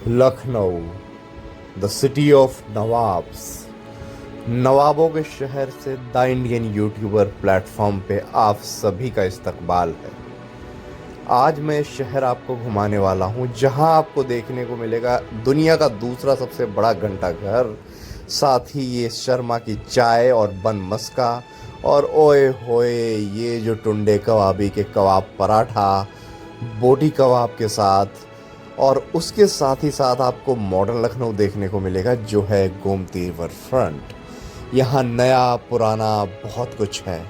Lucknow, the city of nawabs. नवाबों के शहर से द इंडियन यूट्यूबर प्लेटफॉर्म पे आप सभी का इस्तकबाल है। आज मैं इस शहर आपको घुमाने वाला हूँ जहाँ आपको देखने को मिलेगा दुनिया का दूसरा सबसे बड़ा घंटाघर, साथ ही ये शर्मा की चाय और बन मस्का, और ओए होए ये जो टुंडे कबाबी के कबाब पराठा बोटी कबाब के साथ, और उसके साथ ही साथ आपको मॉडर्न लखनऊ देखने को मिलेगा जो है गोमती रिवर फ्रंट। यहाँ नया पुराना बहुत कुछ है।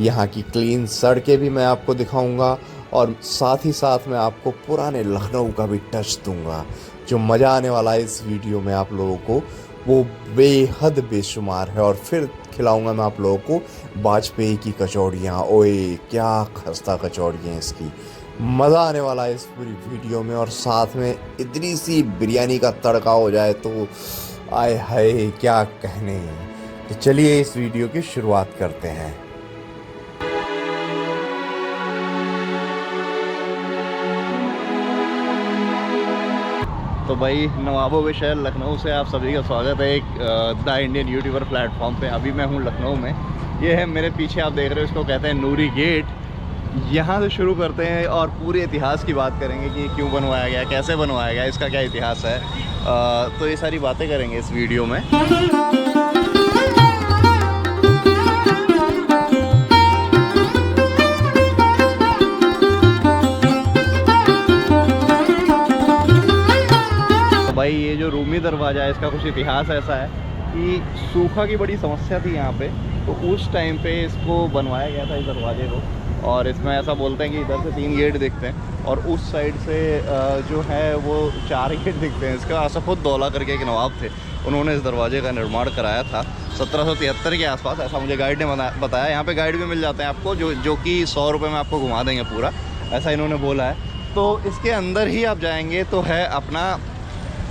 यहाँ की क्लीन सड़कें भी मैं आपको दिखाऊंगा और साथ ही साथ मैं आपको पुराने लखनऊ का भी टच दूंगा। जो मज़ा आने वाला है इस वीडियो में आप लोगों को वो बेहद बेशुमार है। और फिर खिलाऊंगा मैं आप लोगों को वाजपेयी की कचौड़ियाँ। ओए क्या खस्ता कचौड़ियाँ इसकी, मज़ा आने वाला है इस पूरी वीडियो में। और साथ में इतनी सी बिरयानी का तड़का हो जाए तो आय हाय क्या कहने। तो चलिए इस वीडियो की शुरुआत करते हैं। तो भाई नवाबों के शहर लखनऊ से आप सभी का स्वागत है एक द इंडियन यूट्यूबर प्लेटफॉर्म पे। अभी मैं हूँ लखनऊ में। ये है मेरे पीछे आप देख रहे हो, इसको कहते हैं नूरी गेट। यहाँ से शुरू करते हैं और पूरे इतिहास की बात करेंगे कि क्यों बनवाया गया, कैसे बनवाया गया, इसका क्या इतिहास है। तो ये सारी बातें करेंगे इस वीडियो में। भाई ये जो रूमी दरवाज़ा है इसका कुछ इतिहास ऐसा है कि सूखा की बड़ी समस्या थी यहाँ पे, तो उस टाइम पे इसको बनवाया गया था इस दरवाजे को। और इसमें ऐसा बोलते हैं कि इधर से 3 गेट दिखते हैं और उस साइड से जो है वो 4 गेट दिखते हैं। इसका आसफउद्दौला करके एक नवाब थे, उन्होंने इस दरवाजे का निर्माण कराया था 1773 के आसपास, ऐसा मुझे गाइड ने बताया। यहाँ पे गाइड भी मिल जाते हैं आपको जो कि 100 रुपये में आपको घुमा देंगे पूरा, ऐसा इन्होंने बोला है। तो इसके अंदर ही आप जाएँगे तो है अपना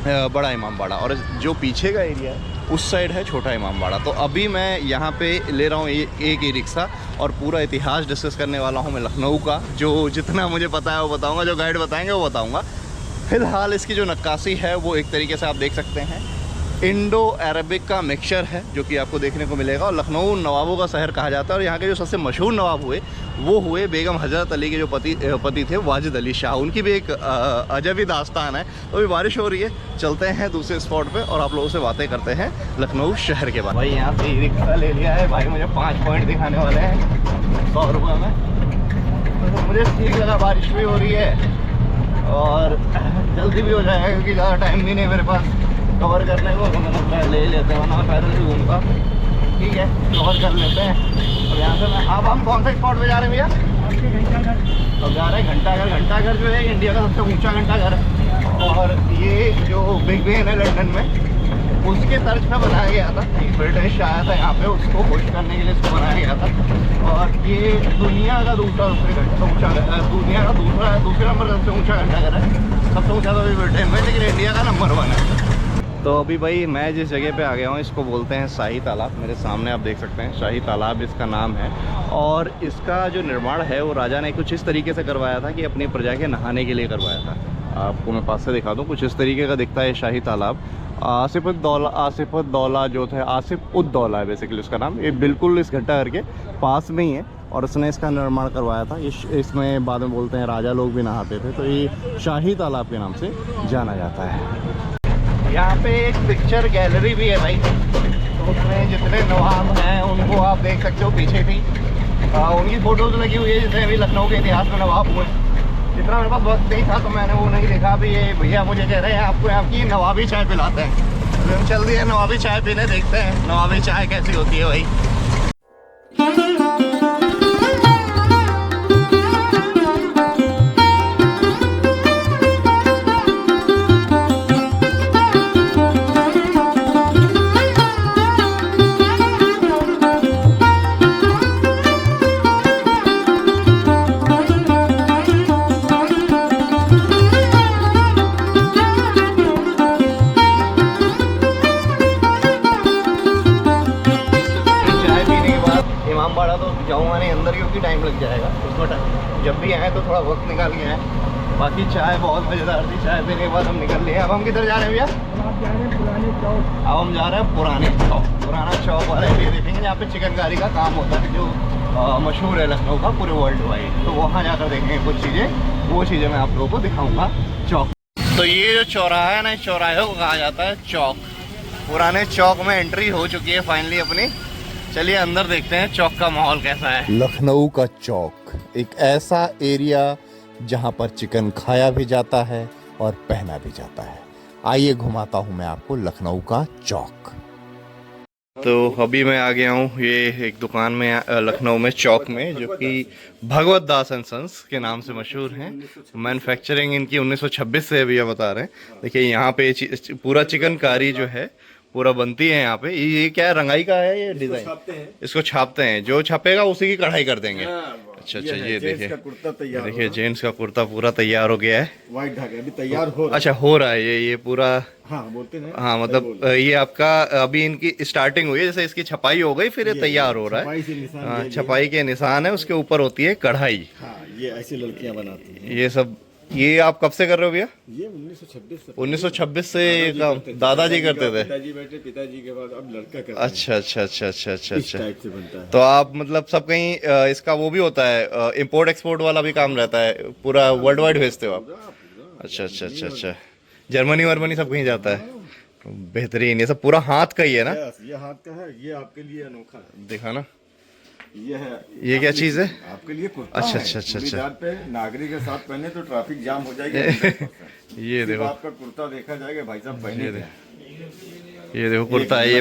बड़ा इमाम बाड़ा, और जो पीछे का एरिया है उस साइड है छोटा इमाम बाड़ा। तो अभी मैं यहाँ पे ले रहा हूँ एक ई रिक्शा और पूरा इतिहास डिस्कस करने वाला हूँ मैं लखनऊ का। जो जितना मुझे पता है वो बताऊँगा, जो गाइड बताएंगे वो बताऊँगा। फ़िलहाल इसकी जो नक्काशी है वो एक तरीके से आप देख सकते हैं इंडो अरबिक का मिक्सचर है जो कि आपको देखने को मिलेगा। और लखनऊ नवाबों का शहर कहा जाता है। और यहाँ के जो सबसे मशहूर नवाब हुए वो हुए बेगम हजरत अली के जो पति थे वाजिद अली शाह। उनकी भी एक अजबी दास्तान है। तो अभी बारिश हो रही है, चलते हैं दूसरे स्पॉट पे और आप लोगों से बातें करते हैं लखनऊ शहर के बारे में। भाई यहाँ से ई रिक्शा ले लिया है भाई, मुझे 5 पॉइंट दिखाने वाले हैं 100 रुपये में। तो मुझे ठीक लगा, बारिश भी हो रही है और जल्दी भी हो जाएगा क्योंकि ज़्यादा टाइम भी नहीं मेरे पास कवर करने को। तो मैंने ले लेते हैं, वरना पैदल भी घूमूंगा। ठीक है, कवर कर लेते हैं। और यहाँ से मैं अब हम कौन से स्पॉट पे जा रहे हैं भैया? अब जा रहे हैं घंटाघर। घंटाघर जो है इंडिया का सबसे ऊंचा घंटाघर है। और ये जो बिग बेन है लंदन में, उसके तर्ज पर बनाया गया था। एक ब्रिटिश आया था यहाँ पे, उसको खुश करने के लिए इसको बनाया गया था। और ये दुनिया का दूसरा सबसे ऊंचा, दुनिया का दूसरे नंबर सबसे ऊंचा घंटाघर है। सबसे ऊंचा तो अभी ब्रिटेन में, लेकिन इंडिया का नंबर 1 है। तो अभी भाई मैं जिस जगह पे आ गया हूँ इसको बोलते हैं शाही तालाब। मेरे सामने आप देख सकते हैं शाही तालाब इसका नाम है। और इसका जो निर्माण है वो राजा ने कुछ इस तरीके से करवाया था कि अपनी प्रजा के नहाने के लिए करवाया था। आपको मैं पास से दिखा दूँ, कुछ इस तरीके का दिखता है शाही तालाब। आसिफउद्दौला जो थे, आसिफउद्दौला है बेसिकली उसका नाम। ये बिल्कुल इस घंटाघर के पास में ही है और उसने इसका निर्माण करवाया था। इसमें बाद में बोलते हैं राजा लोग भी नहाते थे, तो ये शाही तालाब के नाम से जाना जाता है। यहाँ पे एक पिक्चर गैलरी भी है भाई, तो उसमें जितने नवाब हैं उनको आप देख सकते हो। पीछे भी उनकी फ़ोटोज़ लगी हुई है जितने भी लखनऊ के इतिहास में नवाब हुए। जितना मेरे पास वक्त नहीं था तो मैंने वो नहीं देखा। अभी ये भैया मुझे कह रहे हैं आपको यहाँ की नवाबी चाय पिलाते हैं, तो हम चल दिए नवाबी चाय पीने, देखते हैं नवाबी चाय कैसी होती है भाई। जाऊँगा नहीं अंदर क्योंकि टाइम लग जाएगा उसमें। जब भी आए तो थोड़ा वक्त निकाल के आए बाकी चाय बहुत मज़ेदार थी, चाय पीने के बाद हम निकल लिए। अब हम किधर जा रहे हैं भैया? आप जा रहे हैं पुराने चौक। अब हम जा रहे हैं पुराने चौक। पुराना चौक वाला एरिया देखेंगे जहाँ पे चिकनकारी का काम होता है, जो मशहूर है लखनऊ का पूरे वर्ल्ड वाइड। तो वहाँ जाकर देखेंगे कुछ चीज़ें, वो चीज़ें मैं आप लोगों को दिखाऊंगा चौक। तो ये जो चौराहा है ना, इस चौराहे को कहा जाता है चौक। पुराने चौक में एंट्री हो चुकी है फाइनली अपनी। चलिए अंदर देखते हैं चौक का माहौल कैसा है। लखनऊ का चौक एक ऐसा एरिया जहां पर चिकन खाया भी जाता है और पहना भी जाता है। आइए घुमाता हूं मैं आपको लखनऊ का चौक। तो अभी मैं आ गया हूँ ये एक दुकान में लखनऊ में चौक में, जो कि भगवत दास एंड सन्स के नाम से मशहूर हैं। मैन्युफैक्चरिंग इनकी 1926 से भैया बता रहे हैं। देखिए यहाँ पे पूरा चिकनकारी जो है पूरा बनती है यहाँ पे। ये क्या है, रंगाई का है ये डिजाइन? इसको छापते हैं, जो छपेगा उसी की कढ़ाई कर देंगे। अच्छा अच्छा, ये देखिए जेंट्स का कुर्ता पूरा तैयार हो गया है। व्हाइट धागा अभी तैयार हो रहा है। अच्छा हो रहा है ये पूरा। हाँ बोलते हैं। हाँ मतलब ये आपका अभी इनकी स्टार्टिंग हुई है, जैसे इसकी छपाई हो गई फिर ये तैयार हो रहा है। हाँ छपाई के निशान है, उसके ऊपर होती है कढ़ाई। हाँ ये ऐसी लड़कियां बनाती हैं। ये सब ये आप कब से कर रहे हो भैया? ये 1926 से। 1926 से काम दादाजी करते थे। पिताजी बैठे, पिताजी के बाद अब लड़का करता है। अच्छा अच्छा अच्छा अच्छा अच्छा इस अच्छा। टाइप से बनता है। तो आप मतलब सब कहीं इसका वो भी होता है, इंपोर्ट एक्सपोर्ट वाला भी काम रहता है, पूरा वर्ल्ड वाइड भेजते हो आप? अच्छा अच्छा अच्छा अच्छा, जर्मनी वर्मनी सब कहीं जाता है। बेहतरीन। ये सब पूरा हाथ का ही है ना? ये हाथ का है। ये आपके लिए अनोखा है। देखा ना, ये है। ये क्या चीज़ है? आपके लिए कुर्ता। अच्छा अच्छा अच्छा अच्छा। पे नागरिक के साथ पहने तो ट्रैफिक जाम हो जाएगी। ये देखो आपका कुर्ता देखा जाएगा भाई साहब पहने। ये देखो कुर्ता है,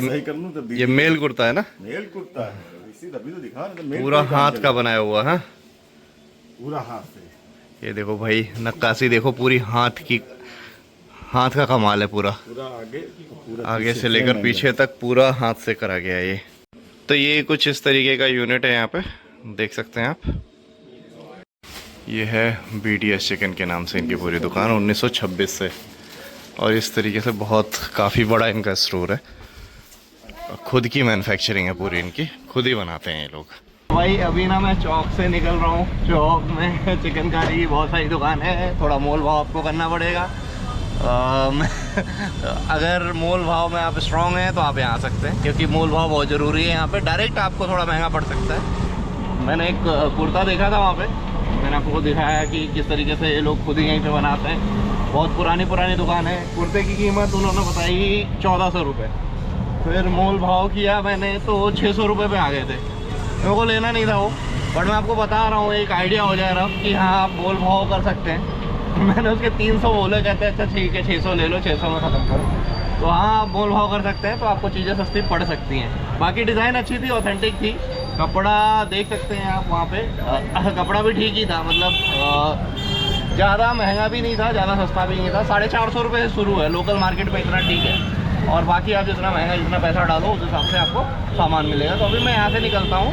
ये मेल कुर्ता है ना? मेल कुर्ता है, इसी तभी तो दिखा रहा। पूरा हाथ का बनाया हुआ है। पूरा हाथ से। ये देखो भाई नक्काशी देखो, पूरी हाथ की, हाथ का कमाल है पूरा। आगे से लेकर पीछे तक पूरा हाथ से करा गया है ये। तो ये कुछ इस तरीके का यूनिट है यहाँ पे, देख सकते हैं आप। ये है BDS चिकन के नाम से इनकी पूरी दुकान 1926 से, और इस तरीके से बहुत काफ़ी बड़ा इनका स्टोर है। खुद की मैन्युफैक्चरिंग है पूरी इनकी, खुद ही बनाते हैं ये लोग। भाई अभी ना मैं चौक से निकल रहा हूँ। चौक में चिकनकारी की बहुत सारी दुकान है, थोड़ा मोल भाव आपको करना पड़ेगा। अगर मोल भाव में आप स्ट्रॉन्ग हैं तो आप यहाँ आ सकते हैं, क्योंकि मोल भाव बहुत ज़रूरी है यहाँ पे। डायरेक्ट आपको थोड़ा महंगा पड़ सकता है। मैंने एक कुर्ता देखा था वहाँ पे, मैंने आपको दिखाया कि किस तरीके से ये लोग खुद ही यहीं पे बनाते हैं। बहुत पुरानी दुकान है। कुर्ते की कीमत उन्होंने बताई 1400 रुपये। फिर मोल भाव किया मैंने तो 600 रुपये पे आ गए थे। मेरे को लेना नहीं था वो, बट मैं आपको बता रहा हूँ एक आइडिया हो जाए रहा कि हाँ आप मोल भाव कर सकते हैं। मैंने उसके 300 बोले, कहते हैं अच्छा ठीक है 600 ले लो, 600 में ख़त्म करो। तो हाँ आप मोल भाव कर सकते हैं, तो आपको चीज़ें सस्ती पड़ सकती हैं। बाकी डिज़ाइन अच्छी थी, ऑथेंटिक थी। कपड़ा देख सकते हैं आप वहाँ पे, कपड़ा भी ठीक ही था, मतलब ज़्यादा महंगा भी नहीं था, ज़्यादा सस्ता भी नहीं था। 450 रुपये से शुरू है, लोकल मार्केट में इतना ठीक है। और बाकी आप जितना महंगा जितना पैसा डालो उस हिसाब से आपको सामान मिलेगा। तो अभी मैं यहाँ से निकलता हूँ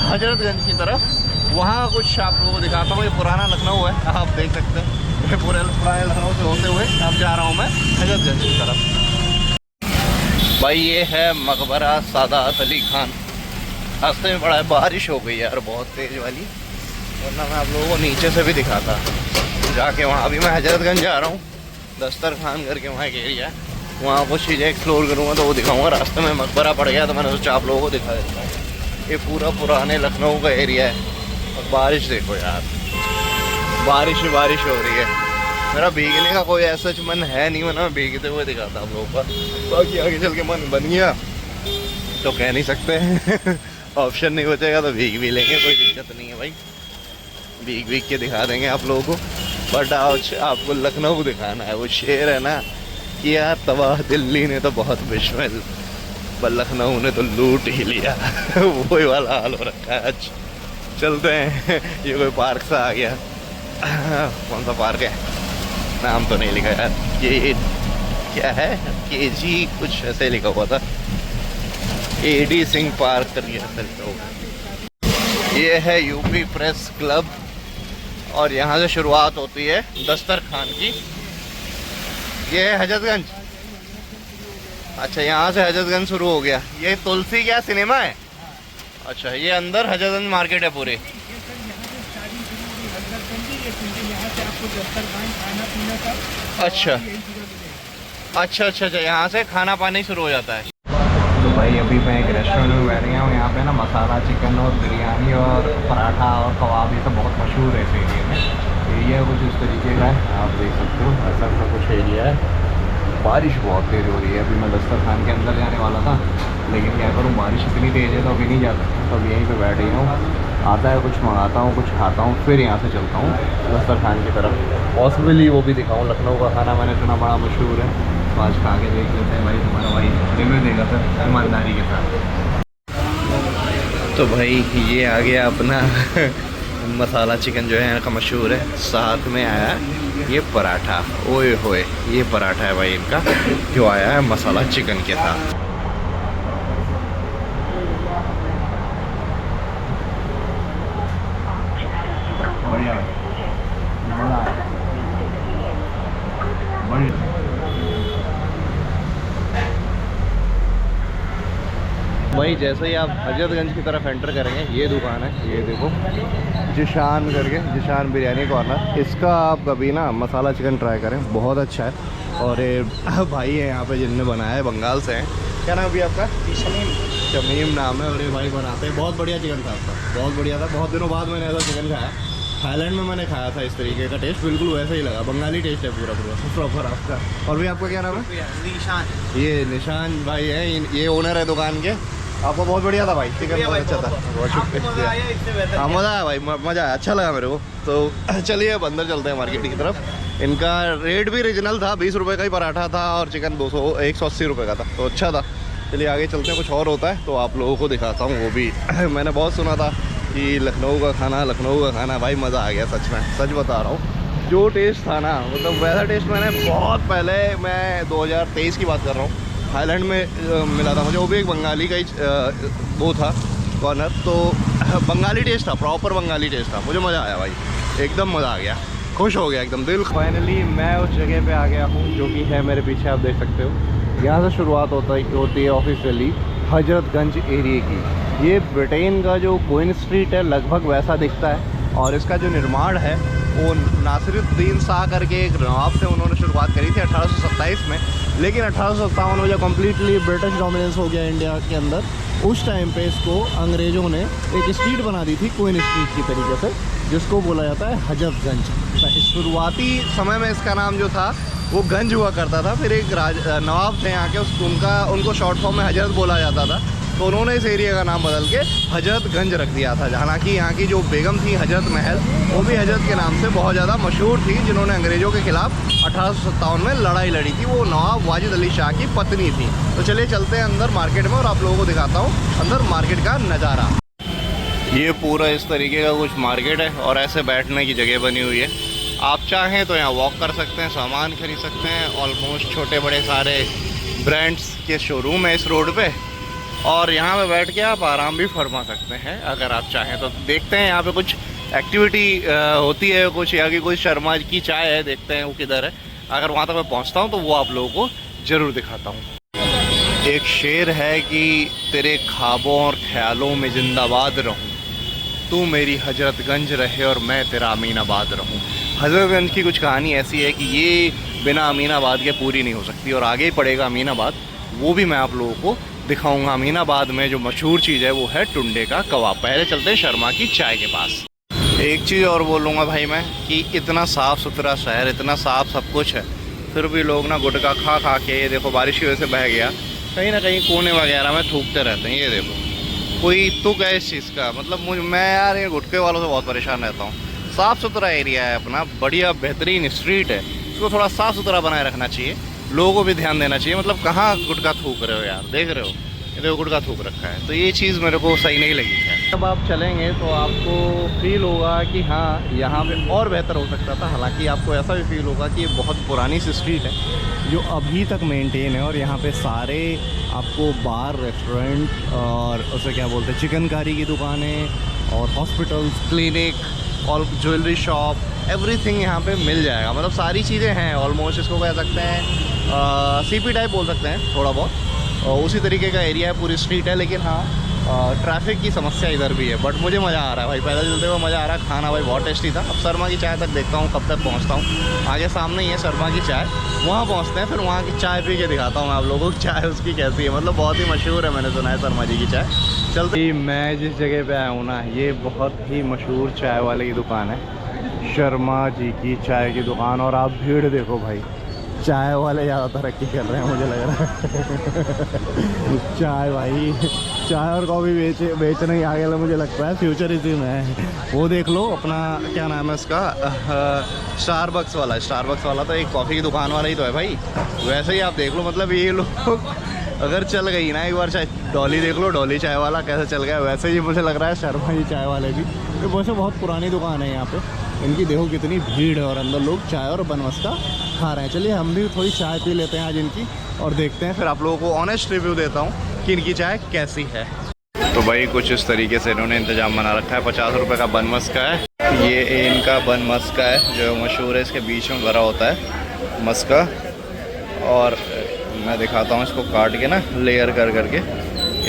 हजरतगंज की तरफ, वहाँ कुछ आप लोगों को दिखाता हूँ। ये पुराना लखनऊ है, आप देख सकते हैं। पूरे पुराने लखनऊ से होते हुए अब जा रहा हूँ मैं हजरतगंज की तरफ। भाई ये है मकबरा सादात अली खान। रास्ते में बड़ा है, बारिश हो गई यार बहुत तेज़ वाली, वरना मैं आप लोगों को नीचे से भी दिखाता। जाके वहाँ अभी मैं हजरतगंज जा रहा हूँ, दस्तरखान करके वहाँ एक एरिया है, वहाँ कुछ चीज़ें एक्सप्लोर करूँगा तो वो दिखाऊँगा। रास्ते में मकबरा पड़ गया तो मैंने सोचा आप लोगों को दिखा देता हूँ। ये पूरा पुराने लखनऊ का एरिया है। और बारिश देखो यार, बारिश ही बारिश हो रही है। मेरा भीगने का कोई ऐसा मन है नहीं, वरना मैं भीगते हुए दिखाता आप लोगों को। बाकी आगे चल के मन बन गया तो कह नहीं सकते ऑप्शन नहीं बचेगा तो भीग भी लेंगे, कोई दिक्कत नहीं है भाई। भीग के दिखा देंगे आप लोगों को। बट आज आपको लखनऊ दिखाना है। वो शेर है ना कि यार तबाह दिल्ली ने तो बहुत बिस्मिल, पर लखनऊ ने तो लूट ही लिया। वही वाला हाल हो रखा है आज। चलते हैं। ये कोई पार्क सा आ गया। कौन सा पार्क है, नाम तो नहीं लिखा यार। ये क्या है, KG कुछ ऐसे लिखा हुआ था, AD सिंह पार्क करके ऐसा लिखा हुआ। ये है यूपी प्रेस क्लब, और यहाँ से शुरुआत होती है दस्तरखान की। ये है हजरतगंज। अच्छा यहाँ से हजरतगंज शुरू हो गया। ये तुलसी क्या सिनेमा है? अच्छा ये अंदर हजरतगंज मार्केट है पूरी। अच्छा अच्छा अच्छा अच्छा, यहाँ से खाना पानी शुरू हो जाता है। तो भाई अभी मैं एक रेस्टोरेंट में बैठ गया हूँ। यहाँ पे ना मसाला चिकन और बिरयानी और पराठा और कबाब ये सब बहुत मशहूर है इस एरिया में। एरिया कुछ इस तरीके का है, आप देख सकते हो ऐसा सा कुछ एरिया है। बारिश बहुत तेज़ हो रही है। अभी मैं दस्तरखान के अंदर जाने वाला था, लेकिन क्या करूँ बारिश इतनी तेज़ है तो अभी नहीं जा सकता। तो अब यहीं पे बैठ गया हूँ। आता है कुछ मंगाता हूँ, कुछ खाता हूँ, फिर यहाँ से चलता हूँ दस्तरखान की तरफ। पॉसिबली वो भी दिखाऊँ। लखनऊ का खाना मैंने सुना बड़ा मशहूर है, तो आज खा के देख लेते हैं। भाई तुम्हारा भाई रिव्यू देगा सर ईमानदारी के साथ। तो भाई ये आ गया अपना मसाला चिकन जो है यहाँ का मशहूर है। साथ में आया ये पराठा, ओए होए ये पराठा है भाई इनका जो आया है मसाला चिकन के साथ। बढ़िया बढ़िया। भाई जैसे ही आप हजरतगंज की तरफ एंटर करेंगे ये दुकान है, ये देखो जिशान करके, जिशान बिरयानी कॉर्नर। इसका आप कभी ना मसाला चिकन ट्राई करें, बहुत अच्छा है। और ये भाई है यहाँ पे जिनने बनाया है, बंगाल से हैं। क्या नाम भी आपका? शमीम नाम है। और ये भाई बनाते हैं, बहुत बढ़िया चिकन था आपका, बहुत बढ़िया था। बहुत दिनों बाद मैंने ऐसा चिकन खाया। थाईलैंड में मैंने खाया था इस तरीके का, टेस्ट बिल्कुल वैसा ही लगा, बंगाली टेस्ट है पूरा प्रॉपर आपका। और भी आपका क्या नाम है? निशान। ये निशान भाई है, ये ओनर है दुकान के। आपको बहुत बढ़िया था भाई चिकन, बहुत अच्छा था, बहुत शुक्रिया। हाँ मज़ा आया भाई, मज़ा आया, अच्छा लगा मेरे को। तो चलिए अब अंदर चलते हैं मार्केट की तरफ। इनका रेट भी रीजनल था, 20 रुपये का ही पराठा था और चिकन 180 रुपये का था, तो अच्छा था। चलिए आगे चलते हैं, कुछ और होता है तो आप लोगों को दिखाता हूँ वो भी। मैंने बहुत सुना था कि लखनऊ का खाना भाई मज़ा आ गया सच में, सच बता रहा हूँ। जो टेस्ट था ना, मतलब वैसा टेस्ट मैंने बहुत पहले, मैं 2023 की बात कर रहा हूँ, थाईलैंड में मिला था मुझे। वो भी एक बंगाली का ही वो था कॉर्नर, तो बंगाली टेस्ट था, प्रॉपर बंगाली टेस्ट था। मुझे मज़ा आया भाई, एकदम मज़ा आ गया, खुश हो गया एकदम दिल। फाइनली मैं उस जगह पे आ गया हूँ जो कि है मेरे पीछे, आप देख सकते हो। यहाँ से शुरुआत होती है ऑफिशियली हजरतगंज एरिया की। ये ब्रिटेन का जो क्वीन स्ट्रीट है लगभग वैसा दिखता है। और इसका जो निर्माण है वो नासिरुद्दीन शाह करके एक नवाब से उन्होंने शुरुआत करी थी 1827 में। लेकिन 1857 में जब कम्प्लीटली ब्रिटिश डोमिनेंस हो गया इंडिया के अंदर, उस टाइम पे इसको अंग्रेज़ों ने एक स्ट्रीट बना दी थी क्वीन स्ट्रीट की तरीके से, जिसको बोला जाता है हजरतगंज। शुरुआती समय में इसका नाम जो था वो गंज हुआ करता था। फिर एक नवाब थे यहाँ के, उनको शॉर्ट फॉर्म में हजरत बोला जाता था, तो उन्होंने इस एरिया का नाम बदल के हजरतगंज रख दिया था। हालांकि यहाँ की जो बेगम थी हजरत महल, वो भी हजरत के नाम से बहुत ज़्यादा मशहूर थी, जिन्होंने अंग्रेज़ों के खिलाफ 1857 में लड़ाई लड़ी थी। वो नवाब वाजिद अली शाह की पत्नी थी। तो चलिए चलते हैं अंदर मार्केट में और आप लोगों को दिखाता हूँ अंदर मार्केट का नज़ारा। ये पूरा इस तरीके का कुछ मार्केट है और ऐसे बैठने की जगह बनी हुई है। आप चाहें तो यहाँ वॉक कर सकते हैं, सामान खरीद सकते हैं। ऑलमोस्ट छोटे बड़े सारे ब्रांड्स के शोरूम है इस रोड पे, और यहाँ पे बैठ के आप आराम भी फरमा सकते हैं अगर आप चाहें तो। देखते हैं यहाँ पे कुछ एक्टिविटी होती है कुछ, यहाँ की कोई शर्मा की चाय है, देखते हैं वो किधर है। अगर वहाँ तक मैं पहुँचता हूँ तो वो आप लोगों को ज़रूर दिखाता हूँ। एक शेर है कि तेरे ख्वाबों और ख्यालों में जिंदाबाद रहूँ, तू मेरी हजरतगंज रहे और मैं तेरा अमीनाबाद रहूँ। हजरतगंज की कुछ कहानी ऐसी है कि ये बिना अमीनाबाद के पूरी नहीं हो सकती, और आगे ही पड़ेगा अमीनाबाद, वो भी मैं आप लोगों को दिखाऊंगा। अमीनाबाद में जो मशहूर चीज़ है वो है टुंडे का कबाब। पहले चलते हैं शर्मा की चाय के पास। एक चीज़ और बोलूँगा भाई मैं कि इतना साफ़ सुथरा शहर, इतना साफ़ सब कुछ है, फिर भी लोग ना गुटखा खा खा के, ये देखो बारिश की वजह से बह गया, कहीं ना कहीं कोने वगैरह में थूकते रहते हैं। ये देखो कोई तुक है इस चीज़ का, मतलब मैं यार ये गुटखे वालों से बहुत परेशान रहता हूँ। साफ़ सुथरा एरिया है अपना, बढ़िया बेहतरीन स्ट्रीट है, इसको थोड़ा साफ़ सुथरा बनाए रखना चाहिए, लोगों को भी ध्यान देना चाहिए। मतलब कहाँ गुटखा थूक रहे हो यार, देख रहे हो ये देखो गुटखा थूक रखा है, तो ये चीज़ मेरे को सही नहीं लगी है। जब आप चलेंगे तो आपको फील होगा कि हाँ यहाँ पे और बेहतर हो सकता था। हालांकि आपको ऐसा भी फील होगा कि ये बहुत पुरानी सी स्ट्रीट है जो अभी तक मेंटेन है, और यहाँ पे सारे आपको बार, रेस्टोरेंट और उसे क्या बोलते हैं, चिकनकारी की दुकानें और हॉस्पिटल्स, क्लिनिक और ज्वेलरी शॉप, एवरीथिंग यहाँ पे मिल जाएगा। मतलब सारी चीज़ें हैं ऑलमोस्ट, इसको कह सकते हैं सीपी टाइप बोल सकते हैं थोड़ा बहुत, और उसी तरीके का एरिया है, पूरी स्ट्रीट है। लेकिन हाँ ट्रैफिक की समस्या इधर भी है, बट मुझे मज़ा आ रहा है भाई, पैदल चलते हुए मज़ा आ रहा है। खाना भाई बहुत टेस्टी था। अब शर्मा की चाय तक देखता हूँ कब तक पहुँचता हूँ। आगे सामने ही है शर्मा की चाय, वहाँ पहुँचते हैं, फिर वहाँ की चाय पी के दिखाता हूँ मैं आप लोगों को चाय उसकी कैसी है। मतलब बहुत ही मशहूर है, मैंने सुना है शर्मा जी की चाय। चलते मैं जिस जगह पे आया हूँ ना, ये बहुत ही मशहूर चाय वाले की दुकान है, शर्मा जी की चाय की दुकान। और आप भीड़ देखो भाई, चाय वाले ज़्यादा तरक्की कर रहे हैं मुझे लग रहा है। चाय भाई, चाय और कॉफ़ी बेचने ही आगे मुझे लगता है फ्यूचर इसी में है। वो देख लो अपना क्या नाम है उसका, स्टारबक्स वाला तो एक कॉफ़ी की दुकान वाला ही तो है भाई। वैसे ही आप देख लो, मतलब ये लोग अगर चल गई ना एक बार चाय, डॉली देख लो, डॉली चाय वाला कैसे चल गया, वैसे ही मुझे लग रहा है शर्मा जी चाय वाले भी। तो वैसे बहुत पुरानी दुकान है यहाँ पे, इनकी देखो कितनी भीड़ है और अंदर लोग चाय और बनमस्का खा रहे हैं। चलिए हम भी थोड़ी चाय पी लेते हैं आज इनकी और देखते हैं, फिर आप लोगों को ऑनेस्ट रिव्यू देता हूँ कि इनकी चाय कैसी है। तो भाई कुछ इस तरीके से इन्होंने इंतज़ाम बना रखा है। 50 रुपये का बनमस्का है, ये इनका बनमस्का है जो मशहूर है, इसके बीच में भरा होता है मस्का। और मैं दिखाता हूँ इसको काट के ना, लेयर कर करके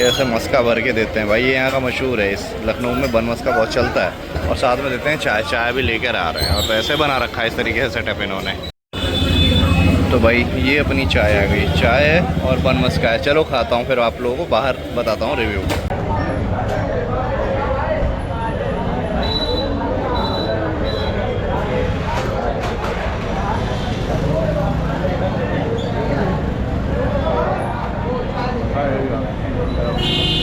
ऐसे मस्का भर के देते हैं भाई। ये यहाँ का मशहूर है, इस लखनऊ में बनमस्का बहुत चलता है। और साथ में देते हैं चाय, चाय भी लेकर आ रहे हैं। और तो ऐसे बना रखा है इस तरीके से सेटअप इन्होंने। तो भाई ये अपनी चाय आ गई, चाय है और बनमस्का है। चलो खाता हूँ, फिर आप लोगों को बाहर बताता हूँ रिव्यू।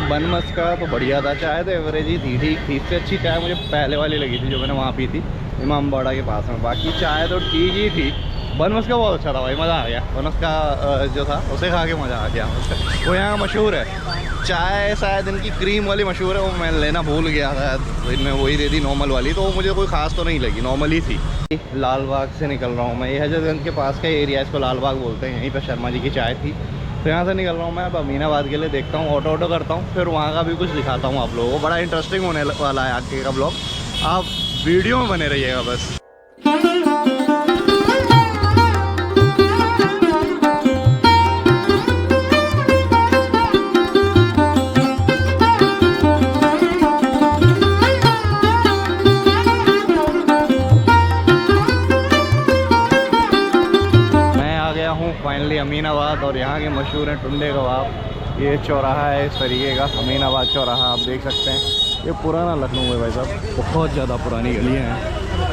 बनमस्का तो बढ़िया था, चाय तो एवरेज ही थी, ठीक थी। इससे अच्छी चाय मुझे पहले वाली लगी थी जो मैंने वहाँ पी थी इमामबाड़ा के पास में। बाकी चाय तो ठीक ही थी। बनमस्का बहुत अच्छा था भाई, मज़ा आ गया। बनमस्का जो था उसे खा के मज़ा आ गया। वो यहाँ मशहूर है चाय, शायद इनकी क्रीम वाली मशहूर है, वो मैं लेना भूल गया था, इनमें वही दे दी नॉर्मल वाली, तो वो मुझे कोई ख़ास तो नहीं लगी, नॉर्मल ही थी। लाल बाग से निकल रहा हूँ मैं, ये हजरतगंज के पास का एरिया, इसको लाल बाग बोलते हैं। यहीं पर शर्मा जी की चाय थी, तो यहाँ से निकल रहा हूँ मैं अब अमीनाबाद के लिए। देखता हूँ ऑटो करता हूँ, फिर वहाँ का भी कुछ दिखाता हूँ आप लोगों को। बड़ा इंटरेस्टिंग होने वाला है आगे का ब्लॉग, आप वीडियो में बने रहिएगा बस। फाइनली अमीनाबाद, और यहाँ के मशहूर हैं टुंडे कबाब। ये चौराहा है इस तरीके का, अमीनाबाद चौराहा आप देख सकते हैं। ये पुराना लखनऊ है भाई साहब, बहुत ज़्यादा पुरानी गलियाँ हैं,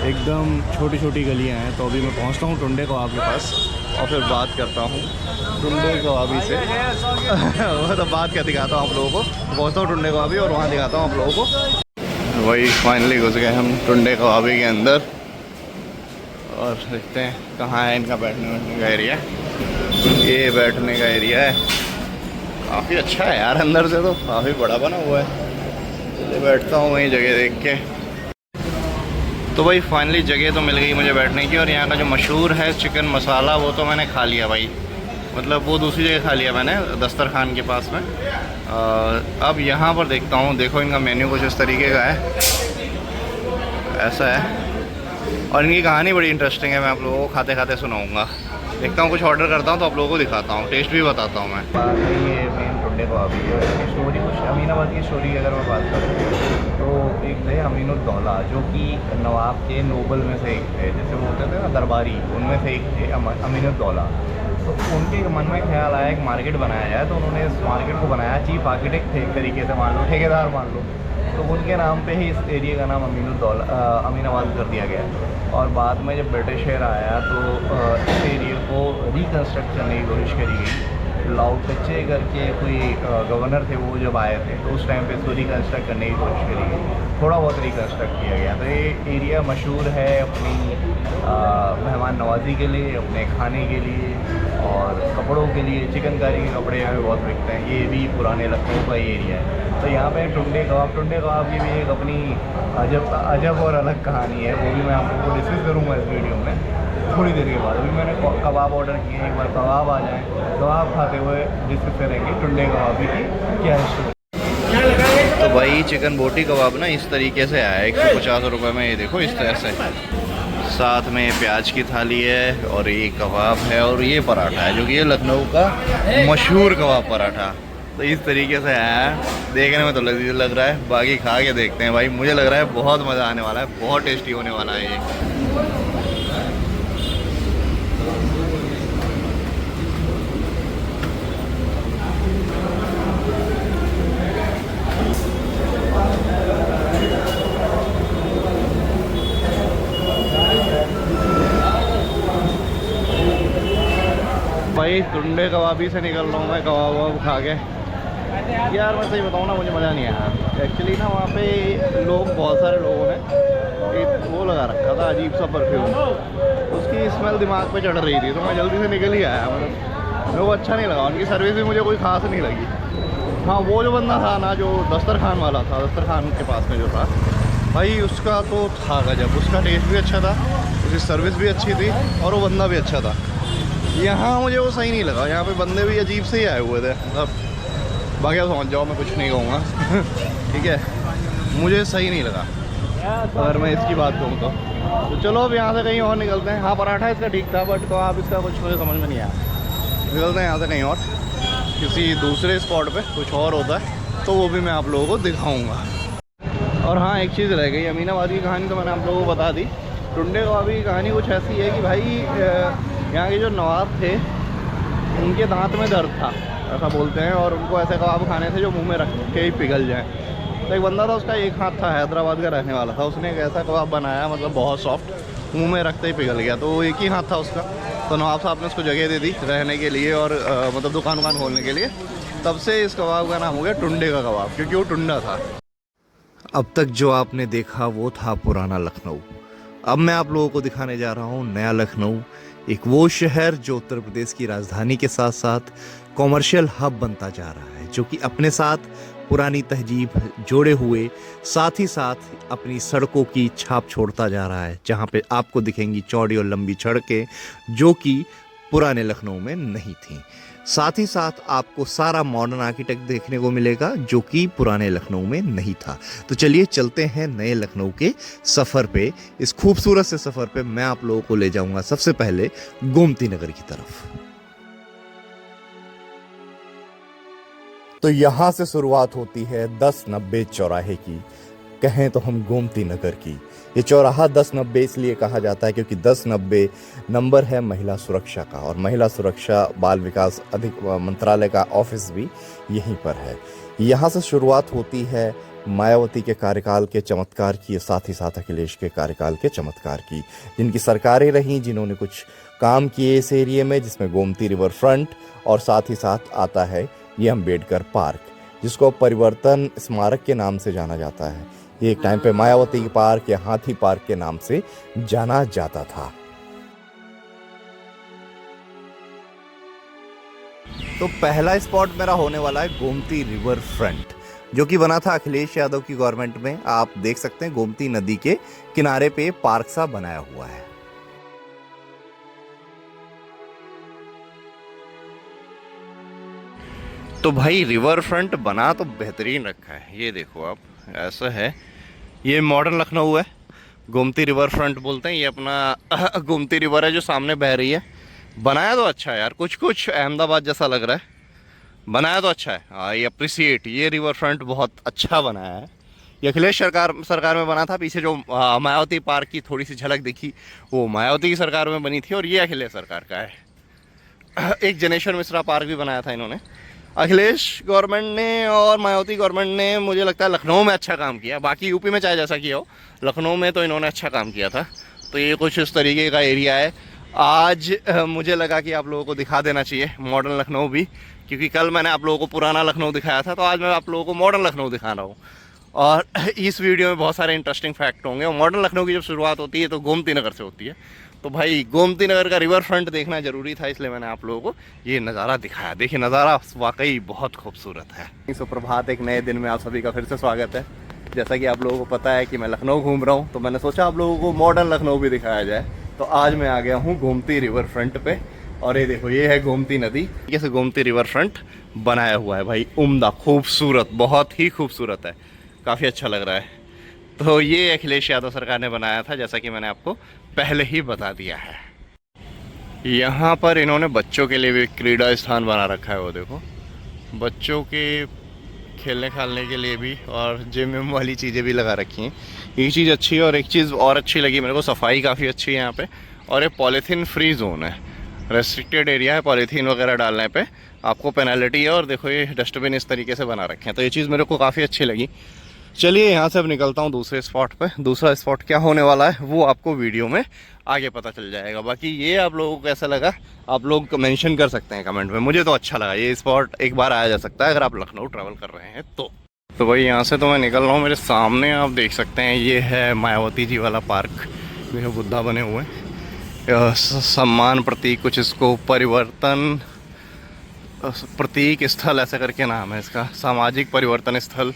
एकदम छोटी छोटी गलियाँ हैं। तो अभी मैं पहुँचता हूँ टुंडे कबाब के पास और फिर बात करता हूँ टुंडे कबाबी से। वो तो बात क्या दिखाता हूँ आप लोगों को, पहुँचता हूँ टुंडे कबाबी और वहाँ दिखाता हूँ आप लोगों को। वही फाइनली घुस गए हम टुंडे कबाबी के अंदर और देखते हैं कहाँ है इनका बैठने का एरिया। ये बैठने का एरिया है, काफ़ी अच्छा है यार, अंदर से तो काफ़ी बड़ा बना हुआ है। चलिए बैठता हूँ वहीं जगह देख के। तो भाई फाइनली जगह तो मिल गई मुझे बैठने की। और यहाँ का जो मशहूर है चिकन मसाला, वो तो मैंने खा लिया भाई, मतलब वो दूसरी जगह खा लिया मैंने, दस्तरखान के पास में। अब यहाँ पर देखता हूँ, देखो इनका मेन्यू कुछ इस तरीके का है, ऐसा है। और इनकी कहानी बड़ी इंटरेस्टिंग है, मैं आप लोगों को खाते खाते सुनाऊंगा। देखता हूँ कुछ ऑर्डर करता हूँ तो आप लोगों को दिखाता हूँ, टेस्ट भी बताता हूँ मैं। ये मेन टुंडे कबाबी है, इसकी स्टोरी कुछ अमीनाबाद की स्टोरी अगर मैं बात करूँ तो एक थे अमीनुद्दौला, जो कि नवाब के नोबल में से एक थे, जैसे वो होते थे ना दरबारी, उनमें से एक थे अमीनुद्दौला। तो उनके मन में ख्याल आया एक मार्केट बनाया जाए, तो उन्होंने इस मार्केट को बनाया, चीफ आर्किटेक्ट थे एक तरीके से मान लो, ठेकेदार मान लो, तो उनके नाम पे ही इस एरिया का नाम अमीनाबाद कर दिया गया। और बाद में जब ब्रिटिशर आया तो इस एरिया को रिकन्स्ट्रक्ट करने की कोशिश करी गई। लाउटचे करके कोई गवर्नर थे, वो जब आए थे तो उस टाइम पे इसको रिकन्स्ट्रक्ट करने की कोशिश करी गई, थोड़ा बहुत रिकन्स्ट्रक्ट किया गया। तो ये एरिया मशहूर है अपनी मेहमान नवाजी के लिए, अपने खाने के लिए और कपड़ों के लिए। चिकनकारी के कपड़े यहाँ पे बहुत बिकते हैं, ये भी पुराने लखनऊ का एरिया है। तो यहाँ पे टुंडे कबाब की भी एक अपनी अजब और अलग कहानी है, वो भी मैं आप लोगों को डिस्कस करूँगा इस वीडियो में थोड़ी देर के बाद। अभी मैंने कबाब ऑर्डर किए, एक बार कबाब आ जाएँ, कबाब खाते हुए डिस्कस करेंगे टुंडे कबाबी की क्या हिस्ट्री। तो भाई चिकन बोटी कबाब ना इस तरीके से आया है 150 रुपये में, ये देखो इस तरह से। साथ में प्याज की थाली है और ये कबाब है और ये पराठा है, जो कि ये लखनऊ का मशहूर कबाब पराठा। तो इस तरीके से है, देखने में तो लजीज लग रहा है, बाकी खा के देखते हैं भाई। मुझे लग रहा है बहुत मज़ा आने वाला है, बहुत टेस्टी होने वाला है ये। भाई टुंडे कबाबी से निकल रहा हूँ मैं, कबाब वबाब खा के। यार मैं सही बताऊँ ना, मुझे मज़ा नहीं आया एक्चुअली ना। वहाँ पे लोग, बहुत सारे लोगों ने एक वो लगा रखा था अजीब सा परफ्यूम, उसकी स्मेल दिमाग पे चढ़ रही थी, तो मैं जल्दी से निकल ही आया। मतलब मेरे को अच्छा नहीं लगा, उनकी सर्विस भी मुझे कोई ख़ास नहीं लगी। हाँ, वो जो बंदा था ना, जो दस्तरखान वाला था, दस्तरखान के पास में जो था भाई, उसका तो था गजब। उसका टेस्ट भी अच्छा था, उसकी सर्विस भी अच्छी थी, और वो बंदा भी अच्छा था। यहाँ मुझे वो सही नहीं लगा, यहाँ पे बंदे भी अजीब से ही आए हुए थे। मतलब बाकी आप समझ जाओ, मैं कुछ नहीं कहूँगा ठीक है, मुझे सही नहीं लगा अगर मैं इसकी बात कहूँ तो चलो अब यहाँ से कहीं और निकलते हैं। हाँ, पराठा इसका ठीक था, बट तो आप इसका कुछ मुझे समझ में नहीं आया। निकलते हैं यहाँ से कहीं और, किसी दूसरे स्पॉट पे कुछ और होता है तो वो भी मैं आप लोगों को दिखाऊँगा। और हाँ, एक चीज़ रह गई, अमीनाबाद की कहानी तो मैंने आप लोगों को बता दी। टुंडे कबाबी की कहानी कुछ ऐसी है कि भाई यहाँ के जो नवाब थे, उनके दांत में दर्द था ऐसा बोलते हैं, और उनको ऐसे कबाब खाने थे जो मुंह में रख के ही पिघल जाए। तो एक बंदा था, उसका एक हाथ था, हैदराबाद का रहने वाला था, उसने एक ऐसा कबाब बनाया, मतलब बहुत सॉफ्ट, मुंह में रखते ही पिघल गया। तो वो एक ही हाथ था उसका, तो नवाब साहब ने उसको जगह दे दी रहने के लिए, और मतलब दुकान खोलने के लिए। तब से इस कबाब का नाम हो गया टुंडे का कबाब, क्योंकि वो टुंडा था। अब तक जो आपने देखा वो था पुराना लखनऊ। अब मैं आप लोगों को दिखाने जा रहा हूँ नया लखनऊ, एक वो शहर जो उत्तर प्रदेश की राजधानी के साथ साथ कॉमर्शियल हब बनता जा रहा है, जो कि अपने साथ पुरानी तहजीब जोड़े हुए, साथ ही साथ अपनी सड़कों की छाप छोड़ता जा रहा है, जहाँ पे आपको दिखेंगी चौड़ी और लंबी सड़कें जो कि पुराने लखनऊ में नहीं थीं। साथ ही साथ आपको सारा मॉडर्न आर्किटेक्ट देखने को मिलेगा जो कि पुराने लखनऊ में नहीं था। तो चलिए चलते हैं नए लखनऊ के सफ़र पे। इस खूबसूरत से सफ़र पे मैं आप लोगों को ले जाऊंगा सबसे पहले गोमती नगर की तरफ। तो यहां से शुरुआत होती है 1090 चौराहे की, कहें तो हम गोमती नगर की। ये चौराहा 1090 इसलिए कहा जाता है क्योंकि 1090 नंबर है महिला सुरक्षा का, और महिला सुरक्षा बाल विकास मंत्रालय का ऑफिस भी यहीं पर है। यहाँ से शुरुआत होती है मायावती के कार्यकाल के चमत्कार की, साथ ही साथ अखिलेश के कार्यकाल के चमत्कार की, जिनकी सरकारें रहीं, जिन्होंने कुछ काम किए इस एरिया में, जिसमें गोमती रिवर फ्रंट, और साथ ही साथ आता है ये अम्बेडकर पार्क, जिसको परिवर्तन स्मारक के नाम से जाना जाता है। ये एक टाइम पे मायावती पार्क या हाथी पार्क के नाम से जाना जाता था। तो पहला स्पॉट मेरा होने वाला है गोमती रिवर फ्रंट, जो कि बना था अखिलेश यादव की गवर्नमेंट में। आप देख सकते हैं गोमती नदी के किनारे पे पार्क सा बनाया हुआ है। तो भाई रिवर फ्रंट बना तो बेहतरीन रखा है, ये देखो आप, ऐसा है। ये मॉडर्न लखनऊ है, गोमती रिवर फ्रंट बोलते हैं। ये अपना गोमती रिवर है जो सामने बह रही है। बनाया तो अच्छा है यार, कुछ कुछ अहमदाबाद जैसा लग रहा है, बनाया तो अच्छा है। आई अप्रिसिएट, ये रिवर फ्रंट बहुत अच्छा बनाया है। ये अखिलेश सरकार में बना था। पीछे जो मायावती पार्क की थोड़ी सी झलक दिखी, वो मायावती की सरकार में बनी थी, और ये अखिलेश सरकार का है। एक जनेश्वर मिश्रा पार्क भी बनाया था इन्होंने। अखिलेश गवर्नमेंट ने और मायावती गवर्नमेंट ने मुझे लगता है लखनऊ में अच्छा काम किया, बाकी यूपी में चाहे जैसा किया हो, लखनऊ में तो इन्होंने अच्छा काम किया था। तो ये कुछ इस तरीके का एरिया है। आज मुझे लगा कि आप लोगों को दिखा देना चाहिए मॉडर्न लखनऊ भी, क्योंकि कल मैंने आप लोगों को पुराना लखनऊ दिखाया था, तो आज मैं आप लोगों को मॉडर्न लखनऊ दिखा रहा हूँ। और इस वीडियो में बहुत सारे इंटरेस्टिंग फैक्ट होंगे। और मॉडर्न लखनऊ की जब शुरुआत होती है तो गोमती नगर से होती है। तो भाई गोमती नगर का रिवर फ्रंट देखना ज़रूरी था, इसलिए मैंने आप लोगों को ये नज़ारा दिखाया। देखिए नज़ारा वाकई बहुत खूबसूरत है। सुप्रभात, एक नए दिन में आप सभी का फिर से स्वागत है। जैसा कि आप लोगों को पता है कि मैं लखनऊ घूम रहा हूँ, तो मैंने सोचा आप लोगों को मॉडर्न लखनऊ भी दिखाया जाए। तो आज मैं आ गया हूँ गोमती रिवर फ्रंट पे, और ये देखो ये है गोमती नदी। जैसे गोमती रिवर फ्रंट बनाया हुआ है भाई, उम्दा, खूबसूरत, बहुत ही खूबसूरत है, काफ़ी अच्छा लग रहा है। तो ये अखिलेश यादव सरकार ने बनाया था, जैसा कि मैंने आपको पहले ही बता दिया है। यहाँ पर इन्होंने बच्चों के लिए भी क्रीड़ा स्थान बना रखा है, वो देखो, बच्चों के खेलने खालने के लिए भी और जिम विम वाली चीज़ें भी लगा रखी हैं। ये चीज़ अच्छी है। और एक चीज़ और अच्छी लगी मेरे को, सफाई काफ़ी अच्छी है यहाँ पे। और ये पॉलीथीन फ्री जोन है, रेस्ट्रिक्टेड एरिया है। पॉलीथीन वगैरह डालने पे आपको पेनल्टी है। और देखो ये डस्टबिन इस तरीके से बना रखे हैं, तो ये चीज़ मेरे को काफ़ी अच्छी लगी। चलिए यहाँ से अब निकलता हूँ दूसरे स्पॉट पे। दूसरा स्पॉट क्या होने वाला है वो आपको वीडियो में आगे पता चल जाएगा। बाकी ये आप लोगों को कैसा लगा आप लोग मेंशन कर सकते हैं कमेंट में। मुझे तो अच्छा लगा, ये स्पॉट एक बार आया जा सकता है अगर आप लखनऊ ट्रैवल कर रहे हैं तो भाई यहाँ से तो मैं निकल रहा हूँ। मेरे सामने आप देख सकते हैं ये है मायावती जी वाला पार्क, जो बुद्धा बने हुए हैं। सम्मान प्रतीक कुछ इसको परिवर्तन प्रतीक स्थल ऐसा करके नाम है इसका, सामाजिक परिवर्तन स्थल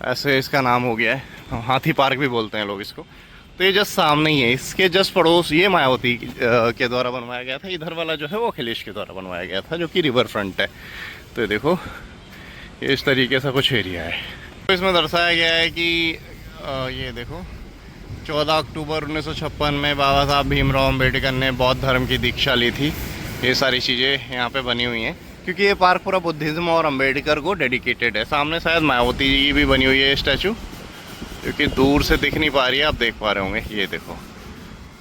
ऐसे इसका नाम हो गया है। हाथी पार्क भी बोलते हैं लोग इसको। तो ये जस्ट सामने ही है, इसके जस्ट पड़ोस ये मायावती के द्वारा बनवाया गया था। इधर वाला जो है वो अखिलेश के द्वारा बनवाया गया था, जो कि रिवर फ्रंट है। तो ये देखो ये इस तरीके से कुछ एरिया है। तो इसमें दर्शाया गया है कि ये देखो 14 अक्टूबर 1956 में बाबा साहब भीमराव अम्बेडकर ने बौद्ध धर्म की दीक्षा ली थी। ये सारी चीज़ें यहाँ पे बनी हुई हैं क्योंकि ये पार्क पूरा बुद्धिज़्म और अम्बेडकर को डेडिकेटेड है। सामने शायद मायावती जी भी बनी हुई है स्टैचू, क्योंकि दूर से दिख नहीं पा रही है, आप देख पा रहे होंगे। ये देखो,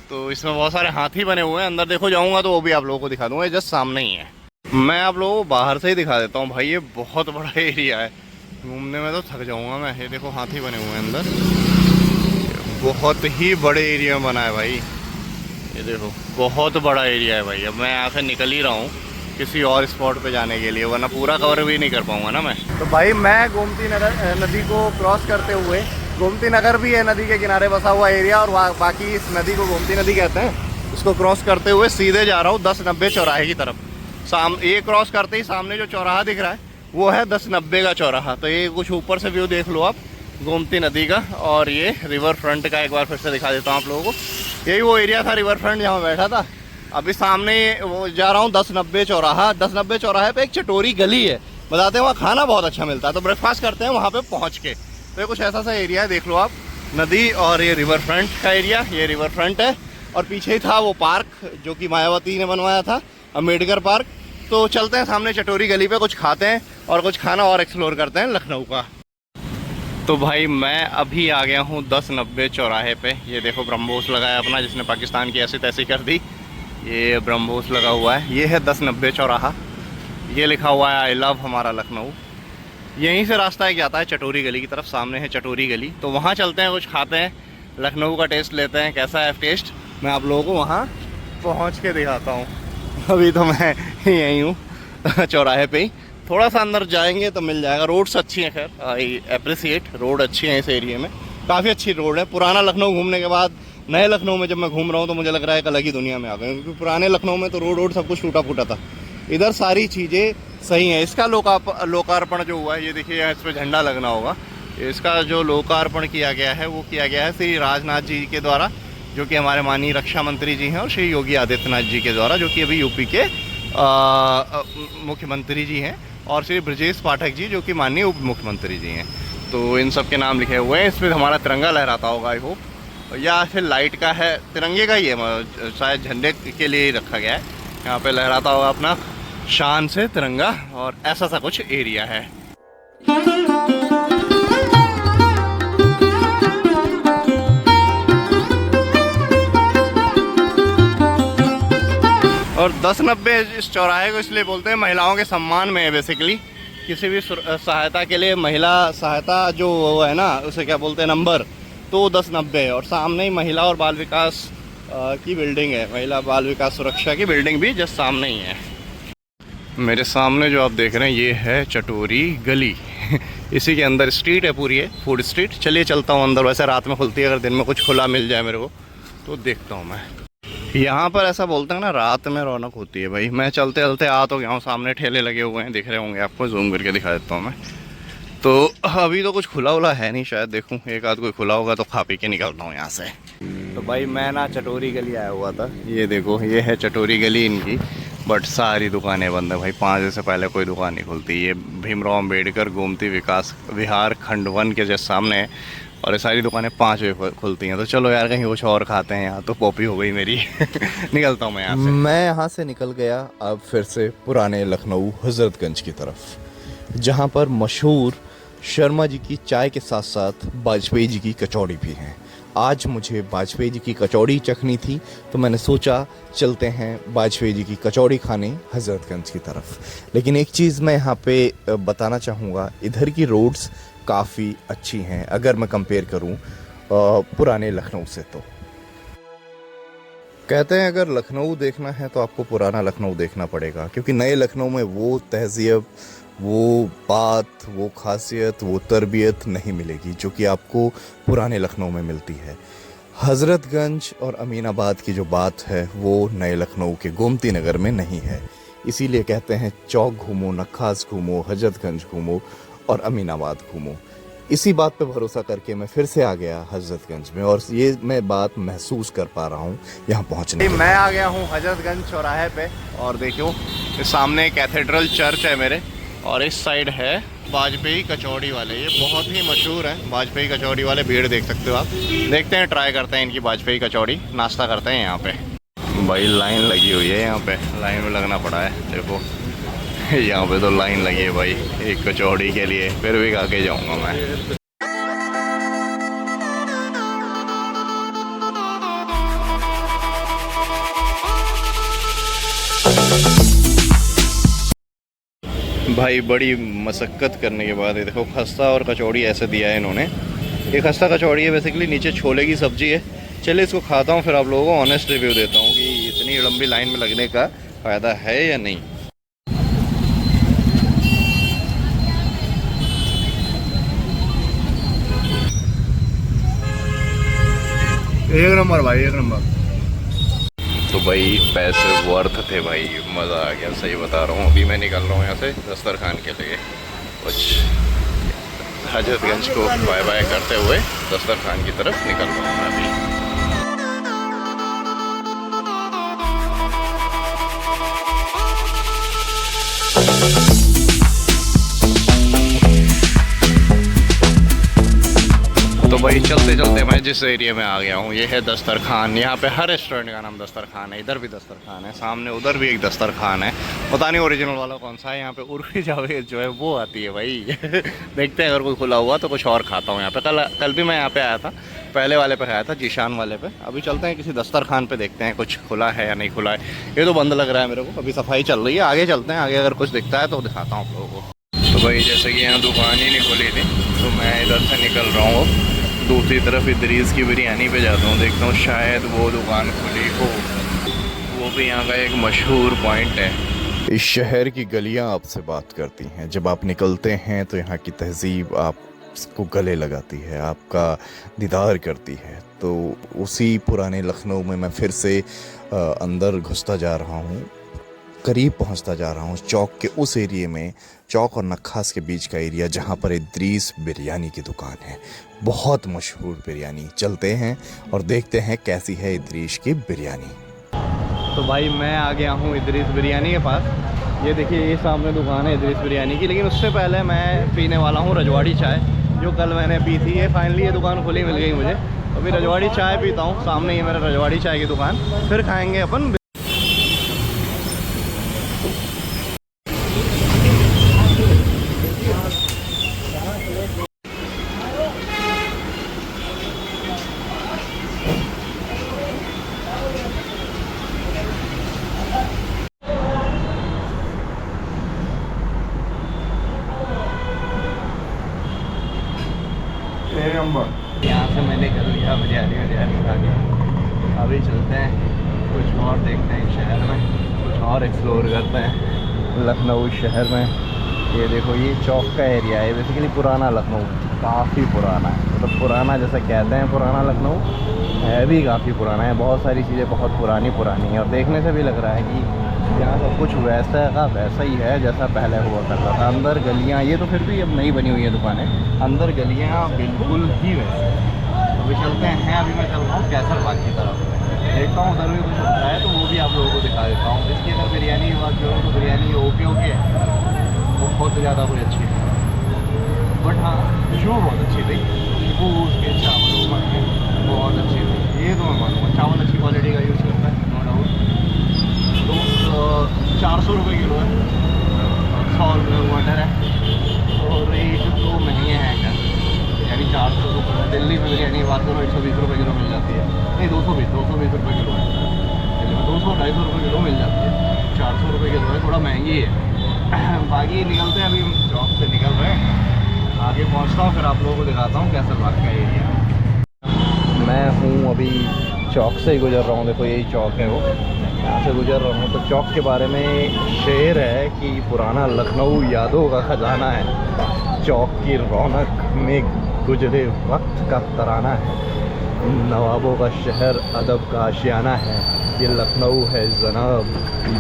तो इसमें बहुत सारे हाथी बने हुए हैं। अंदर देखो जाऊँगा तो वो भी आप लोगों को दिखा दूँगा, ये जस्ट सामने ही है। मैं आप लोगों को बाहर से ही दिखा देता हूँ भाई। ये बहुत बड़ा एरिया है, घूमने में तो थक जाऊँगा मैं। ये देखो हाथी बने हुए हैं अंदर, बहुत ही बड़े एरिया में बना है भाई। ये देखो बहुत बड़ा एरिया है भाई। अब मैं यहाँ से निकल ही रहा हूँ किसी और स्पॉट पे जाने के लिए, वरना पूरा कवर भी नहीं कर पाऊँगा ना मैं। तो भाई मैं गोमती नगर नदी को क्रॉस करते हुए, गोमती नगर भी है नदी के किनारे बसा हुआ एरिया, और बाकी इस नदी को गोमती नदी कहते हैं। इसको क्रॉस करते हुए सीधे जा रहा हूँ 1090 चौराहे की तरफ। ये क्रॉस करते ही सामने जो चौराहा दिख रहा है वो है 1090 का चौराहा। तो ये कुछ ऊपर से व्यू देख लो आप गोमती नदी का। और ये रिवर फ्रंट का एक बार फिर से दिखा देता हूँ आप लोगों को। यही वो एरिया था रिवर फ्रंट जहाँ बैठा था। अभी सामने वो जा रहा हूँ 1090 चौराहा। 1090 चौराहे पे एक चटोरी गली है, बताते हैं वहाँ खाना बहुत अच्छा मिलता है, तो ब्रेकफास्ट करते हैं वहाँ पे पहुँच के। तो ये कुछ ऐसा सा एरिया है, देख लो आप, नदी और ये रिवर फ्रंट का एरिया। ये रिवर फ्रंट है और पीछे ही था वो पार्क जो कि मायावती ने बनवाया था, अम्बेडकर पार्क। तो चलते हैं सामने चटोरी गली पे, कुछ खाते हैं और कुछ खाना और एक्सप्लोर करते हैं लखनऊ का। तो भाई मैं अभी आ गया हूँ 1090 चौराहे पे। ये देखो ब्रह्मोस लगा है अपना, जिसने पाकिस्तान की ऐसी तैसी कर दी। ये ब्रह्मोस लगा हुआ है। ये है 1090 चौराहा। ये लिखा हुआ है आई लव हमारा लखनऊ। यहीं से रास्ता एक जाता है चटोरी गली की तरफ। सामने है चटोरी गली, तो वहाँ चलते हैं, कुछ खाते हैं, लखनऊ का टेस्ट लेते हैं। कैसा है टेस्ट मैं आप लोगों को वहाँ पहुँच के दिखाता हूँ। अभी तो मैं यहीं हूँ चौराहे पे ही। थोड़ा सा अंदर जाएंगे तो मिल जाएगा। रोड्स अच्छी हैं, खैर आई अप्रिसिएट, रोड अच्छी हैं इस एरिया में, काफ़ी अच्छी रोड है। पुराना लखनऊ घूमने के बाद नए लखनऊ में जब मैं घूम रहा हूँ तो मुझे लग रहा है एक अलग ही दुनिया में आ गए, क्योंकि पुराने लखनऊ में तो रोड सब कुछ टूटा फूटा था। इधर सारी चीज़ें सही हैं। इसका लोकार्पण जो हुआ है, ये देखिए इस पर झंडा लगना होगा। इसका जो लोकार्पण किया गया है वो किया गया है श्री राजनाथ जी के द्वारा, जो कि हमारे माननीय रक्षा मंत्री जी हैं, और श्री योगी आदित्यनाथ जी के द्वारा, जो कि अभी यूपी के मुख्यमंत्री जी हैं, और श्री ब्रजेश पाठक जी जो कि माननीय उप मुख्यमंत्री जी हैं। तो इन सब के नाम लिखे हुए हैं। इस पर हमारा तिरंगा लहराता होगा आई होप, या फिर लाइट का है, तिरंगे का ही है, शायद झंडे के लिए ही रखा गया है। यहाँ पे लहराता होगा अपना शान से तिरंगा, और ऐसा सा कुछ एरिया है। और 1090 इस चौराहे को इसलिए बोलते हैं, महिलाओं के सम्मान में है बेसिकली। किसी भी सहायता के लिए, महिला सहायता जो वो है ना, उसे क्या बोलते हैं नंबर, तो 1090 है। और सामने ही महिला और बाल विकास की बिल्डिंग है, महिला बाल विकास सुरक्षा की बिल्डिंग भी जस्ट सामने ही है। मेरे सामने जो आप देख रहे हैं ये है चटोरी गली इसी के अंदर स्ट्रीट है, पूरी है फूड स्ट्रीट। चलिए चलता हूँ अंदर। वैसे रात में खुलती है, अगर दिन में कुछ खुला मिल जाए मेरे को तो देखता हूँ मैं। यहाँ पर ऐसा बोलते हैं ना, रात में रौनक होती है भाई। मैं चलते चलते आ तो गया हूँ, सामने ठेले लगे हुए हैं, दिख रहे होंगे आपको, जूम करके दिखा देता हूँ मैं। तो अभी तो कुछ खुला उला है नहीं, शायद देखूँ एक आध कोई खुला होगा तो खा पी के निकलता हूँ यहाँ से। तो भाई मैं ना चटोरी गली आया हुआ था। ये देखो ये है चटोरी गली इनकी, बट सारी दुकानें बंद है भाई। 5 बजे से पहले कोई दुकान नहीं खुलती। ये भीमराव अम्बेडकर गोमती विकास विहार खंड 1 के जस्ट सामने है, और ये सारी दुकानें 5 बजे खुलती हैं। तो चलो यार कहीं कुछ और खाते हैं, यहाँ तो पॉपी हो गई मेरी निकलता हूँ मैं यहाँ से। मैं यहाँ से निकल गया अब फिर से पुराने लखनऊ हजरतगंज की तरफ। जहाँ पर मशहूर शर्मा जी की चाय के साथ साथ वाजपेयी जी की कचौड़ी भी हैं। आज मुझे वाजपेयी जी की कचौड़ी चखनी थी, तो मैंने सोचा चलते हैं वाजपेयी जी की कचौड़ी खाने हज़रतगंज की तरफ। लेकिन एक चीज़ मैं यहाँ पे बताना चाहूँगा, इधर की रोड्स काफ़ी अच्छी हैं अगर मैं कंपेयर करूँ पुराने लखनऊ से। तो कहते हैं अगर लखनऊ देखना है तो आपको पुराना लखनऊ देखना पड़ेगा, क्योंकि नए लखनऊ में वो तहज़ीब, वो बात, वो खासियत, वो तरबियत नहीं मिलेगी जो कि आपको पुराने लखनऊ में मिलती है। हज़रतगंज और अमीनाबाद की जो बात है वो नए लखनऊ के गोमती नगर में नहीं है। इसीलिए कहते हैं चौक घूमो, नक्खास घूमो, हज़रतगंज घूमो और अमीनाबाद घूमो। इसी बात पे भरोसा करके मैं फिर से आ गया हज़रतगंज में, और ये मैं बात महसूस कर पा रहा हूँ यहाँ पहुँचने। मैं आ गया हूँ हज़रतगंज चौराहे पे, और देखो इस सामने कैथेड्रल चर्च है मेरे, और इस साइड है वाजपेयी कचौड़ी वाले। ये बहुत ही मशहूर है वाजपेयी कचौड़ी वाले, भीड़ देख सकते हो आप। देखते हैं, ट्राई करते हैं इनकी वाजपेयी कचौड़ी, नाश्ता करते हैं यहाँ पे। भाई लाइन लगी हुई है यहाँ पे, लाइन में लगना पड़ा है। देखो यहाँ पे तो लाइन लगी है भाई एक कचौड़ी के लिए, फिर भी खा के जाऊँगा मैं। भाई बड़ी मशक्क़त करने के बाद ये देखो खस्ता और कचौड़ी ऐसे दिया है इन्होंने। ये खस्ता कचौड़ी है बेसिकली, नीचे छोले की सब्ज़ी है। चलिए इसको खाता हूँ, फिर आप लोगों को ऑनेस्ट रिव्यू देता हूँ कि इतनी लंबी लाइन में लगने का फ़ायदा है या नहीं। एक नंबर भाई, एक नंबर। तो भाई पैसे वर्थ थे भाई, मज़ा आ गया, सही बता रहा हूँ। अभी मैं निकल रहा हूँ यहाँ से दस्तरखान के लिए, कुछ हज़रतगंज को बाय बाय करते हुए दस्तरखान की तरफ निकल रहा हूँ मैं अभी। तो भाई चलते चलते मैं जिस एरिया में आ गया हूँ ये है दस्तरखान। यहाँ पे हर रेस्टोरेंट का नाम दस्तरखान है। इधर भी दस्तरखान है, सामने उधर भी एक दस्तरखान है। पता नहीं ओरिजिनल वाला कौन सा है। यहाँ पे उर्फी जावेद जो है वो आती है भाई। देखते हैं अगर कोई खुला हुआ तो कुछ और खाता हूँ यहाँ पे। कल भी मैं यहाँ पे आया था, पहले वाले पे आया था, जीशान वाले पे। अभी चलते हैं किसी दस्तरखान पे, देखते हैं कुछ खुला है या नहीं खुला है। ये तो बंद लग रहा है मेरे को, अभी सफाई चल रही है। आगे चलते हैं, आगे अगर कुछ दिखता है तो दिखाता हूँ आप लोगों को। तो भाई जैसे कि यहाँ दुकान ही नहीं खुली थी तो मैं इधर से निकल रहा हूँ, दूसरी तरफ इदरीस की बिरयानी पे जाता हूँ, देखता हूँ शायद वो दुकान खुली हो। वो भी यहाँ का एक मशहूर पॉइंट है। इस शहर की गलियाँ आपसे बात करती हैं। जब आप निकलते हैं तो यहाँ की तहज़ीब आपको गले लगाती है, आपका दीदार करती है। तो उसी पुराने लखनऊ में मैं फिर से अंदर घुसता जा रहा हूँ, करीब पहुंचता जा रहा हूं चौक के उस एरिया में, चौक और नक्खास के बीच का एरिया जहां पर इदरीस बिरयानी की दुकान है। बहुत मशहूर बिरयानी। चलते हैं और देखते हैं कैसी है इदरीस की बिरयानी। तो भाई मैं आ गया हूं इदरीस बिरयानी के पास। ये देखिए ये सामने दुकान है इदरीस बिरयानी की। लेकिन उससे पहले मैं पीने वाला हूँ रजवाड़ी चाय, जो कल मैंने पी थी। ये फाइनली ये दुकान खुली मिल गई मुझे। अभी रजवाड़ी चाय पीता हूँ, सामने ये मेरा रजवाड़ी चाय की दुकान। फिर खाएँगे अपन। यहाँ से मैंने कर लिया बिरयानी खा के। अभी चलते हैं कुछ और देखते हैं शहर में, कुछ और एक्सप्लोर करते हैं लखनऊ शहर में। ये देखो ये चौक का एरिया है, बेसिकली पुराना लखनऊ, काफ़ी पुराना है। मतलब पुराना जैसा कहते हैं पुराना लखनऊ है भी काफ़ी पुराना है। बहुत सारी चीज़ें बहुत पुरानी है, और देखने से भी लग रहा है कि यहाँ सब कुछ वैसा का वैसा ही है जैसा पहले हुआ करता था। अंदर गलियाँ, ये तो फिर भी अब नई बनी हुई है दुकानें, अंदर गलियाँ बिल्कुल ही वैसे। अभी चलते हैं, अभी मैं चल रहा हूँ कैसर बाग की तरफ, देखता हूँ उधर भी कुछ होता है तो वो भी आप लोगों को दिखा देता हूँ। इसकी अगर बिरयानी की बात करूँ तो बिरयानी ओके है, बहुत ज़्यादा कोई अच्छी है, बट हाँ जो बहुत अच्छी थी वो उसके चावल बहुत अच्छी थी। ये तो मैं मानूँगा, चावल अच्छी क्वालिटी का यूज़ करता है, नो डाउट। तो 400 रुपये किलो है, 100 रुपये मटर है। दिल्ली में बिरयानी बात करो 120 रुपये किलो मिल जाती है, नहीं 220 रुपये किलो है दिल्ली में, 200-250 रुपये किलो मिल जाती है, 400 रुपये किलो है, थोड़ा महंगी है। बाकी निकलते हैं, अभी हम चौक से निकल रहे हैं, आगे पहुंचता हूँ फिर आप लोगों को दिखाता हूँ कैसा बाग का एरिया। मैं हूँ अभी चौक से ही गुजर रहा हूँ, देखो यही चौक है वो, यहाँ से गुजर रहा हूँ। तो चौक के बारे में शेर है कि पुराना लखनऊ यादों का खजाना है, चौक की रौनक में गुजरे वक्त का तराना है, नवाबों का शहर अदब का आशियाना है, ये लखनऊ है जनाब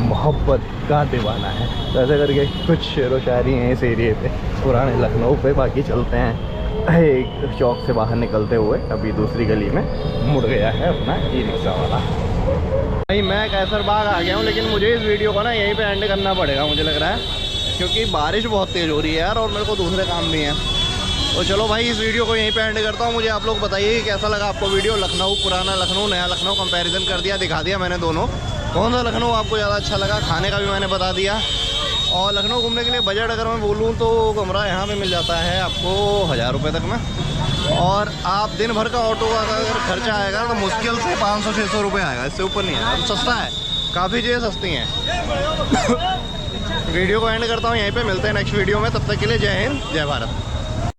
मोहब्बत का दीवाना है। तो ऐसे करके कुछ शेर व शायरी हैं इस एरिए पे, पुराने लखनऊ पे। बाकी चलते हैं एक चौक से बाहर निकलते हुए, अभी दूसरी गली में मुड़ गया है अपना ई रिक्शा वाला। भाई मैं कैसर बाग आ गया हूँ, लेकिन मुझे इस वीडियो को ना यहीं पे एंड करना पड़ेगा मुझे लग रहा है, क्योंकि बारिश बहुत तेज़ हो रही है यार और मेरे को दूसरे काम भी हैं। तो चलो भाई इस वीडियो को यहीं पे एंड करता हूँ। मुझे आप लोग बताइए कि कैसा लगा आपको वीडियो, लखनऊ, पुराना लखनऊ, नया लखनऊ कंपैरिजन कर दिया, दिखा दिया मैंने दोनों, कौन सा लखनऊ आपको ज़्यादा अच्छा लगा, खाने का भी मैंने बता दिया। और लखनऊ घूमने के लिए बजट अगर मैं बोलूँ तो कमरा यहाँ पे मिल जाता है आपको 1000 रुपये तक में, और आप दिन भर का ऑटो का अगर खर्चा आएगा तो मुश्किल से 500-600 रुपये आएगा, इससे ऊपर नहीं आएगा। तो सस्ता है, काफ़ी चीज़ें सस्ती हैं। वीडियो को एंड करता हूँ यहीं पे, मिलते हैं नेक्स्ट वीडियो में, तब तक के लिए जय हिंद जय भारत।